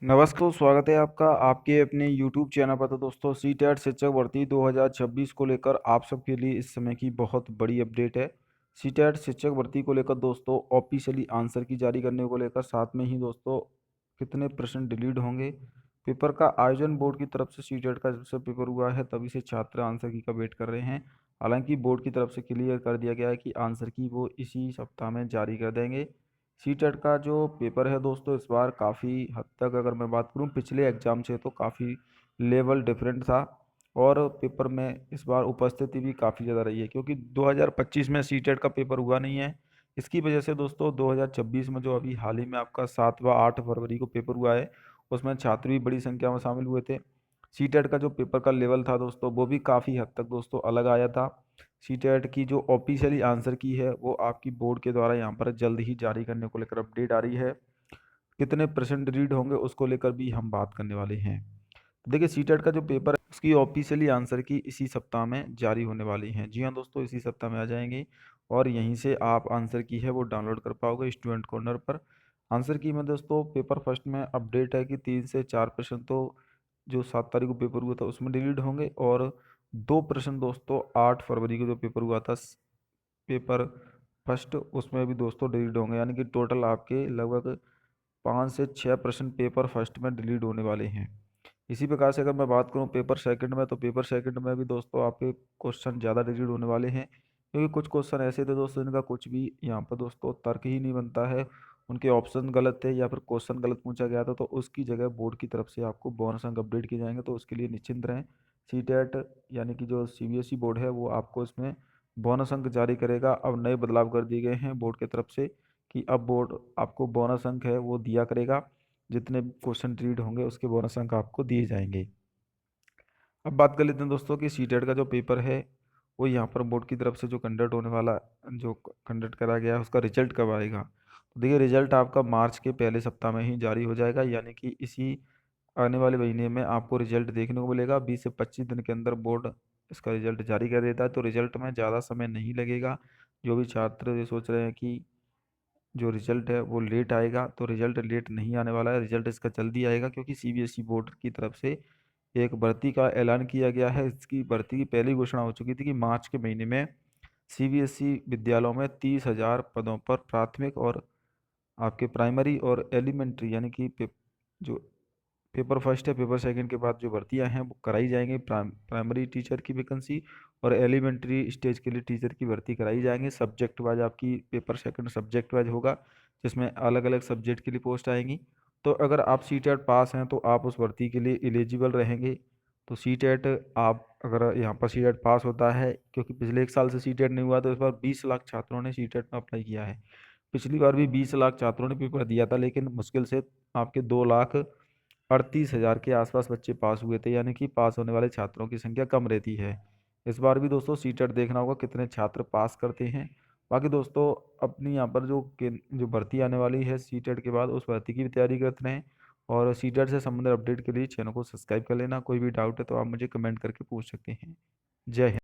नमस्कार, स्वागत है आपका आपके अपने YouTube चैनल पर। तो दोस्तों, सीटेट शिक्षक भर्ती 2026 को लेकर आप सबके लिए इस समय की बहुत बड़ी अपडेट है। सीटेट शिक्षक भर्ती को लेकर दोस्तों ऑफिशियली आंसर की जारी करने को लेकर, साथ में ही दोस्तों कितने प्रश्न डिलीट होंगे, पेपर का आयोजन बोर्ड की तरफ से सीटेट का जब से पेपर हुआ है तभी से छात्र आंसर की का वेट कर रहे हैं। हालांकि बोर्ड की तरफ से क्लियर कर दिया गया है कि आंसर की वो इसी सप्ताह में जारी कर देंगे। सीटेट का जो पेपर है दोस्तों, इस बार काफ़ी हद तक अगर मैं बात करूं पिछले एग्ज़ाम से तो काफ़ी लेवल डिफरेंट था। और पेपर में इस बार उपस्थिति भी काफ़ी ज़्यादा रही है, क्योंकि 2025 में सीटेट का पेपर हुआ नहीं है। इसकी वजह से दोस्तों 2026 में जो अभी हाल ही में आपका 7 व 8 फरवरी को पेपर हुआ है, उसमें छात्र भी बड़ी संख्या में शामिल हुए थे। सीटेट का जो पेपर का लेवल था दोस्तों, वो भी काफ़ी हद तक दोस्तों अलग आया था। सीटेट की जो ऑफिशियली आंसर की है वो आपकी बोर्ड के द्वारा यहाँ पर जल्द ही जारी करने को लेकर अपडेट आ रही है। कितने परसेंट रीड होंगे उसको लेकर भी हम बात करने वाले हैं। देखिए, सीटेट का जो पेपर है उसकी ऑफिशियली आंसर की इसी सप्ताह में जारी होने वाली हैं। जी हाँ दोस्तों, इसी सप्ताह में आ जाएंगे और यहीं से आप आंसर की है वो डाउनलोड कर पाओगे स्टूडेंट कॉर्नर पर। आंसर की में दोस्तों पेपर फर्स्ट में अपडेट है कि 3 से 4 प्रश्न तो जो 7 तारीख को पेपर हुआ था उसमें डिलीट होंगे, और 2 प्रश्न दोस्तों 8 फरवरी को जो पेपर हुआ था पेपर फर्स्ट, उसमें भी दोस्तों डिलीट होंगे। यानी कि टोटल आपके लगभग 5 से 6 प्रश्न पेपर फर्स्ट में डिलीट होने वाले हैं। इसी प्रकार से अगर मैं बात करूं पेपर सेकंड में, तो पेपर सेकंड में भी दोस्तों आपके क्वेश्चन ज़्यादा डिलीट होने वाले हैं, क्योंकि कुछ क्वेश्चन ऐसे थे दोस्तों इनका कुछ भी यहाँ पर दोस्तों तर्क ही नहीं बनता है। उनके ऑप्शन गलत थे या फिर क्वेश्चन गलत पूछा गया था, तो उसकी जगह बोर्ड की तरफ से आपको बोनस अंक अपडेट किए जाएंगे, तो उसके लिए निश्चिंत रहें। सीटेट यानी कि जो सीबीएसई बोर्ड है वो आपको इसमें बोनस अंक जारी करेगा। अब नए बदलाव कर दिए गए हैं बोर्ड की तरफ से कि अब बोर्ड आपको बोनस अंक है वो दिया करेगा। जितने क्वेश्चन रीड होंगे उसके बोनस अंक आपको दिए जाएंगे। अब बात कर लेते हैं दोस्तों कि सीटेट का जो पेपर है वो यहाँ पर बोर्ड की तरफ से जो कंडक्ट होने वाला, जो कंडक्ट करा गया है उसका रिजल्ट कब आएगा। तो देखिए, रिजल्ट आपका मार्च के पहले सप्ताह में ही जारी हो जाएगा। यानी कि इसी आने वाले महीने में आपको रिजल्ट देखने को मिलेगा। 20 से 25 दिन के अंदर बोर्ड इसका रिजल्ट जारी कर देता है, तो रिजल्ट में ज़्यादा समय नहीं लगेगा। जो भी छात्र ये सोच रहे हैं कि जो रिजल्ट है वो लेट आएगा, तो रिजल्ट लेट नहीं आने वाला है, रिजल्ट इसका जल्दी आएगा, क्योंकि सीबीएसई बोर्ड की तरफ से एक भर्ती का ऐलान किया गया है। इसकी भर्ती की पहली घोषणा हो चुकी थी कि मार्च के महीने में सीबीएसई विद्यालयों में 30,000 पदों पर प्राथमिक और आपके प्राइमरी और एलिमेंट्री यानी कि जो पेपर फर्स्ट है पेपर सेकंड के बाद जो भर्तियां हैं वो कराई जाएंगी। प्राइमरी टीचर की वैकेंसी और एलिमेंट्री स्टेज के लिए टीचर की भर्ती कराई जाएंगी। सब्जेक्ट वाइज आपकी पेपर सेकंड सब्जेक्ट वाइज होगा, जिसमें अलग अलग सब्जेक्ट के लिए पोस्ट आएंगी। तो अगर आप सीटेट पास हैं तो आप उस भर्ती के लिए एलिजिबल रहेंगे। तो सीटेट आप अगर यहाँ पर सीटेट पास होता है, क्योंकि पिछले एक साल से सीटेट नहीं हुआ, तो इस बार 20 लाख छात्रों ने सीटेट में अप्लाई किया है। पिछली बार भी 20 लाख छात्रों ने पेपर दिया था, लेकिन मुश्किल से आपके 2,38,000 के आसपास बच्चे पास हुए थे। यानी कि पास होने वाले छात्रों की संख्या कम रहती है। इस बार भी दोस्तों सीटेट देखना होगा कितने छात्र पास करते हैं। बाकी दोस्तों, अपनी यहाँ पर जो भर्ती आने वाली है सीटेट के बाद, उस भर्ती की भी तैयारी करते रहें। और सीटेट से संबंधित अपडेट के लिए चैनल को सब्सक्राइब कर लेना। कोई भी डाउट है तो आप मुझे कमेंट करके पूछ सकते हैं। जय हिंद।